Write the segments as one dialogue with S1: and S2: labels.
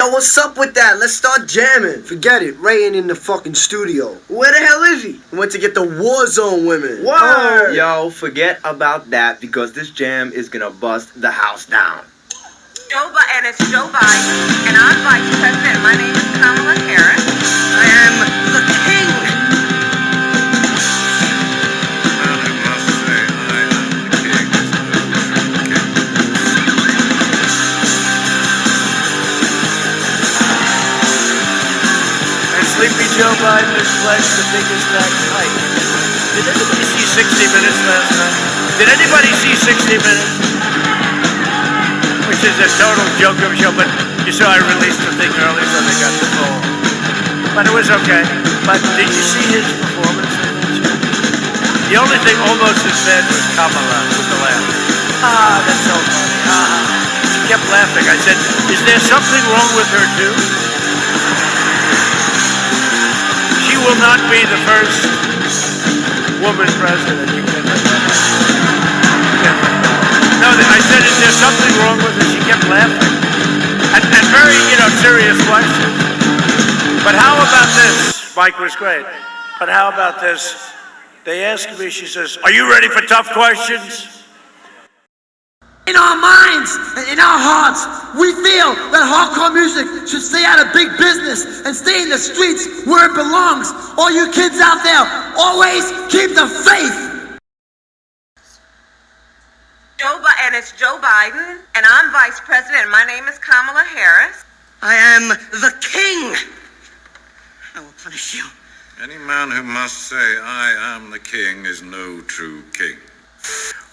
S1: Yo, what's up with that? Let's start jamming.
S2: Forget it. Ray ain't in the fucking studio.
S1: Where the hell is he? He went to get the war zone women.
S2: Word.
S3: Yo, forget about that because this jam is gonna bust the house down.
S4: And it's Joe Biden, and I'm Vice President. My name is Kamala Harris. I am the king.
S5: Sleepy Joe Biden has pledged the biggest tax hike. Did anybody see 60 Minutes last night? Did anybody see 60 Minutes? Which is a total joke of a show, but you saw I released the thing early, so they got the poll. But it was okay. But did you see his performance in that show? The only thing almost as bad was Kamala with the laugh. Ah, that's so funny. She kept laughing. I said, is there something wrong with her too? She will not be the first woman president. You can No, I said, is there something wrong with her? She kept laughing. And very, serious questions. But how about this? Mike was great. But how about this? They asked me, she says, are you ready for tough questions?
S6: In our minds and in our hearts, we feel that hardcore music should stay out of big business and stay in the streets where it belongs. All you kids out there, always keep the faith.
S4: And it's Joe Biden, and I'm Vice President. My name is Kamala Harris.
S1: I am the king. I will punish you.
S7: Any man who must say, I am the king, is no true king.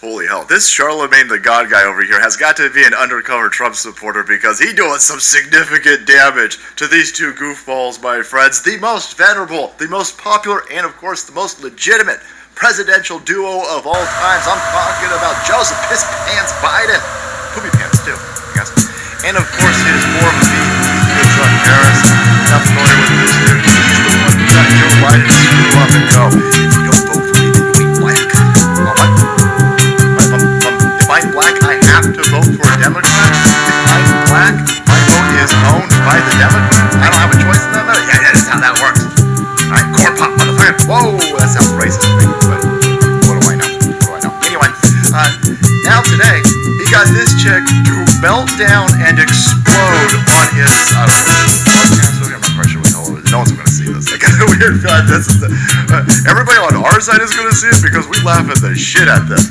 S8: Holy hell, this Charlemagne the God guy over here has got to be an undercover Trump supporter because he doing some significant damage to these two goofballs, my friends. The most venerable, the most popular, and of course the most legitimate presidential duo of all times. I'm talking about Joseph Piss Pants Biden. Poopy Pants too, I guess. And of course his former VP, Chuck Harris. Not familiar with this dude. He's the one who got Joe Biden to screw up and go, if you don't vote for me, then you ain't black. Oh, what? If I'm black, I have to vote for a Democrat? If I'm black, my vote is owned by the Democrat? I don't have a choice in that matter? Yeah, that's how that works. Alright, corn pop, motherfucker. Whoa, that sounds racist to me, but what do I know? Anyway, now today, he got this chick to melt down and explode on his, I don't know, podcast. I'm not quite sure what the hell it is. No one's gonna see this. I got a weird feeling this is everybody on our side is gonna see it because we laugh at the shit at them.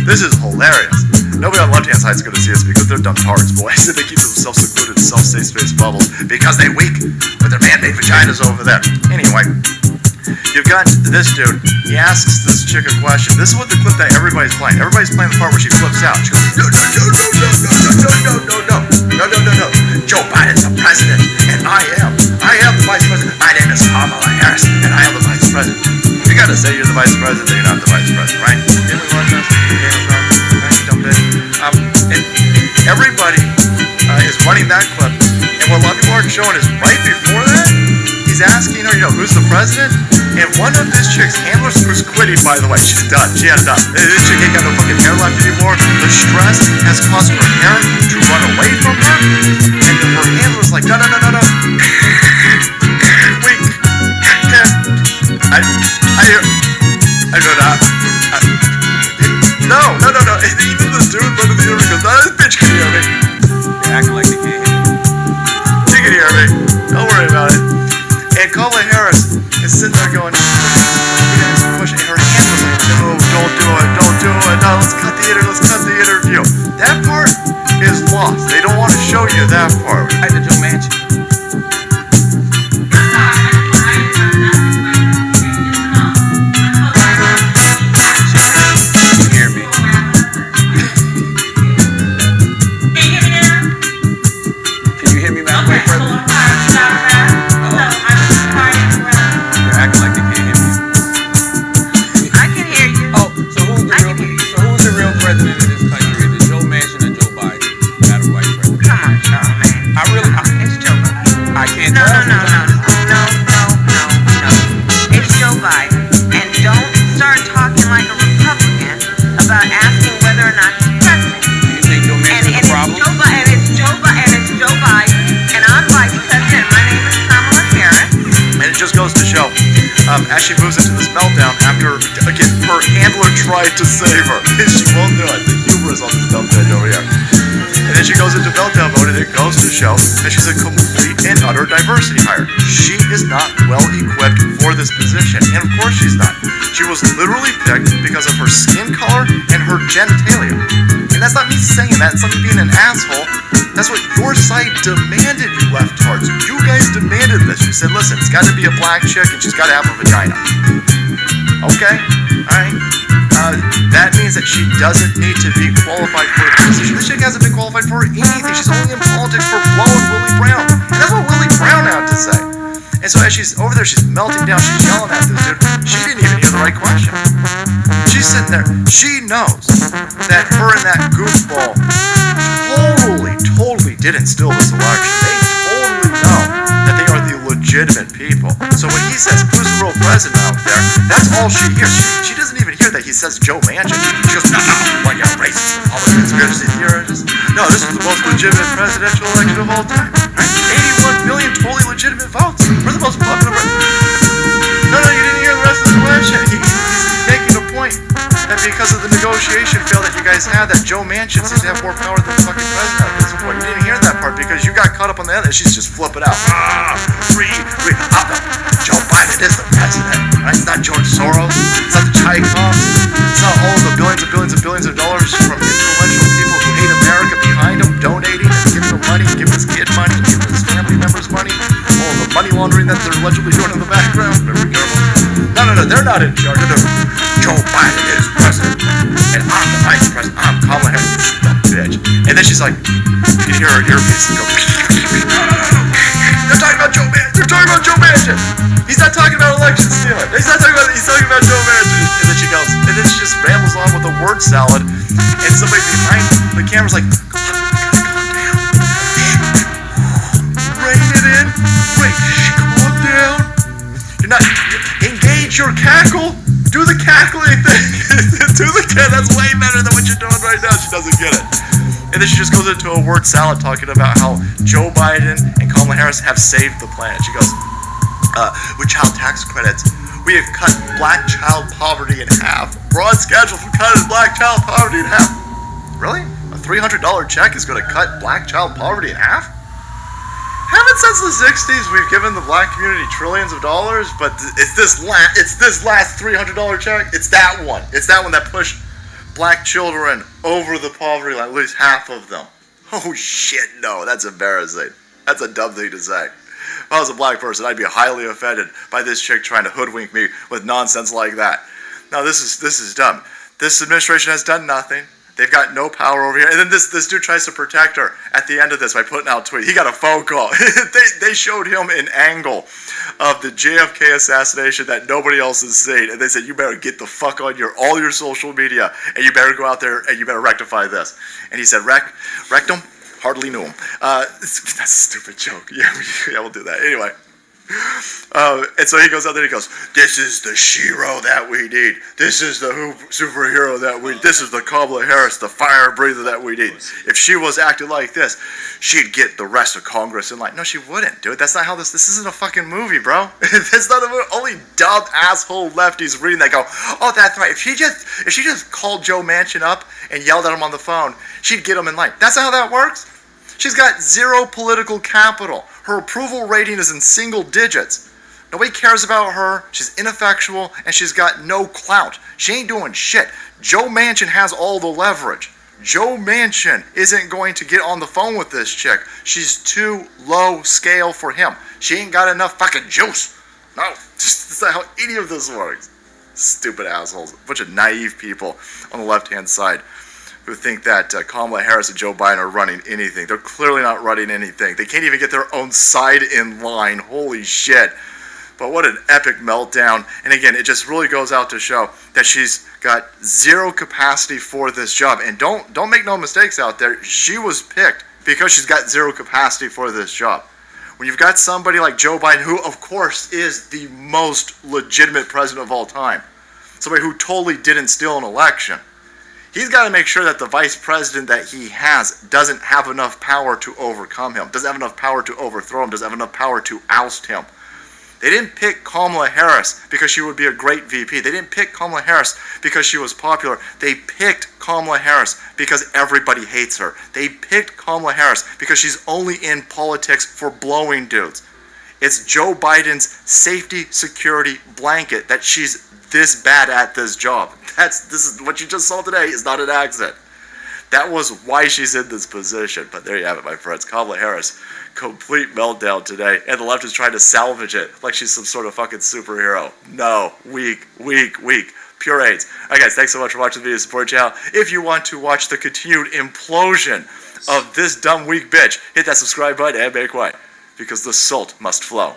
S8: This is hilarious. Nobody on the left-hand side is gonna see us because they're dumb tards, boys. They keep themselves secluded in self-safe space bubbles because they weak with their man-made vaginas over there. Anyway, you've got this dude. He asks this chick a question. This is what the clip that everybody's playing. Everybody's playing the part where she flips out. She goes, no. Joe Biden's the president, and I am the vice president. My name is Kamala Harris, and I am the vice president. You gotta say you're the vice president, then you're not the vice president, right? Didn't we watch this? Game of Thrones? Right? Dumb bitch. And everybody is running that clip, and what a lot of people aren't showing is right before that, he's asking her, who's the president? And one of this chick's handlers who's quitting, by the way, she's done. She had enough. This chick ain't got no fucking hair left anymore. The stress has caused her hair to run away from her. And then her handler's like, no. Wait. I do not. No. Even this dude running the interview goes, no, this bitch can hear me.
S5: They act like they can't hear you.
S8: She can hear me. Don't worry about it. And Kamala Harris is sitting there going, pushing. And her hand was like, no, don't do it. No, let's cut the interview. That part is lost. They don't want to show you that part.
S5: Hi to Joe Manchin. I
S8: show. As she moves into this meltdown after, again, her handler tried to save her. She won't do it. The humor is on this dumb bitch over here. And then she goes into meltdown mode, and it goes to show that she's a complete and utter diversity hire. She is not well equipped for this position, and of course she's not. She was literally picked because of her skin color and her genitalia. And that's not me saying that, it's not me being an asshole. That's what your side demanded, you leftards. You guys demanded this. You said, listen, it's got to be a black chick and she's got to have a vagina. Okay, alright. That means that she doesn't need to be qualified for the position. This chick hasn't been qualified for anything. She's only in politics for blowing Willie Brown. And that's what Willie Brown had to say. And so as she's over there, she's melting down, she's yelling at this dude. She didn't even hear the right question. She's sitting there. She knows that her and that goofball totally did instill this election. They totally know that they are the legitimate people. So when he says, who's the real president out there, that's all she hears. She doesn't even hear that he says Joe Manchin. She goes, no, like a racist, all the conspiracy theorists. No, this is the most legitimate presidential election of all time. Right? 81 million totally legitimate votes. We're the most popular. No, you didn't hear the rest of the question. He's making a point that because of the negotiation fail that you guys had, that Joe Manchin seems to have more power than the fucking president at this point. You didn't hear that part because you got caught up on the other. She's just flipping out. Joe Biden is the president. Right? It's not George Soros. It's not the Tchaikovs. It's not all the billions and billions and billions of dollars from influential people who hate America behind him, donating and giving him money, giving his kid money, giving his family members money. All the money laundering that they're allegedly doing in the background. Better be careful. No, they're not in charge. Joe Biden is president, and I'm the vice president. I'm Kamala Harris, bitch. And then she's like, you can hear her earpiece and go, they're talking about Joe Manchin. They're talking about Joe Manchin. He's not talking about election stealing. He's talking about Joe Manchin. And then she goes, and then she just rambles on with a word salad, and somebody behind the camera's like, calm down. Rein it in. Calm down. You're not, engage your cackle. Do the cackling thing. That's way better than what you're doing right now. She doesn't get it. And then she just goes into a word salad talking about how Joe Biden and Kamala Harris have saved the planet. She goes, with child tax credits, we have cut black child poverty in half. We're on schedule for cutting black child poverty in half. Really? A $300 check is going to cut black child poverty in half? Haven't since the 60s we've given the black community trillions of dollars, but it's this last $300 check. It's that one. It's that one that pushed black children over the poverty line, at least half of them. Oh shit, no, that's embarrassing. That's a dumb thing to say. If I was a black person, I'd be highly offended by this chick trying to hoodwink me with nonsense like that. No, this is dumb. This administration has done nothing. They've got no power over here. And then this dude tries to protect her at the end of this by putting out a tweet. He got a phone call. They showed him an angle of the JFK assassination that nobody else has seen. And they said, you better get the fuck on all your social media, and you better go out there and you better rectify this. And he said, wrecked him? Hardly knew him. That's a stupid joke. Yeah, we'll do that. Anyway. And so he goes out there and he goes, this is the shero that we need. This is the superhero that we need. This is the Kamala Harris, the fire breather that we need. If she was acting like this, she'd get the rest of Congress in line. No, she wouldn't, dude. That's not how this isn't a fucking movie, bro. That's not a movie. Only dumb asshole lefties reading that go, oh, that's right. If she just called Joe Manchin up and yelled at him on the phone, she'd get him in line. That's not how that works. She's got zero political capital. Her approval rating is in single digits. Nobody cares about her. She's ineffectual, and she's got no clout. She ain't doing shit. Joe Manchin has all the leverage. Joe Manchin isn't going to get on the phone with this chick. She's too low scale for him. She ain't got enough fucking juice. No, that's not how any of this works. Stupid assholes. A bunch of naive people on the left-hand side who think that Kamala Harris and Joe Biden are running anything. They're clearly not running anything. They can't even get their own side in line. Holy shit. But what an epic meltdown. And again, it just really goes out to show that she's got zero capacity for this job. And don't make no mistakes out there. She was picked because she's got zero capacity for this job. When you've got somebody like Joe Biden, who of course is the most legitimate president of all time, somebody who totally didn't steal an election, he's got to make sure that the vice president that he has doesn't have enough power to overcome him, doesn't have enough power to overthrow him, doesn't have enough power to oust him. They didn't pick Kamala Harris because she would be a great VP. They didn't pick Kamala Harris because she was popular. They picked Kamala Harris because everybody hates her. They picked Kamala Harris because she's only in politics for blowing dudes. It's Joe Biden's safety security blanket that she's this bad at this job. This is what you just saw today is not an accident. That was why she's in this position. But there you have it, my friends. Kamala Harris, complete meltdown today. And the left is trying to salvage it like she's some sort of fucking superhero. No. Weak. Pure AIDS. Alright guys, thanks so much for watching the video. Support the channel. If you want to watch the continued implosion of this dumb weak bitch, hit that subscribe button and make way. Because the salt must flow.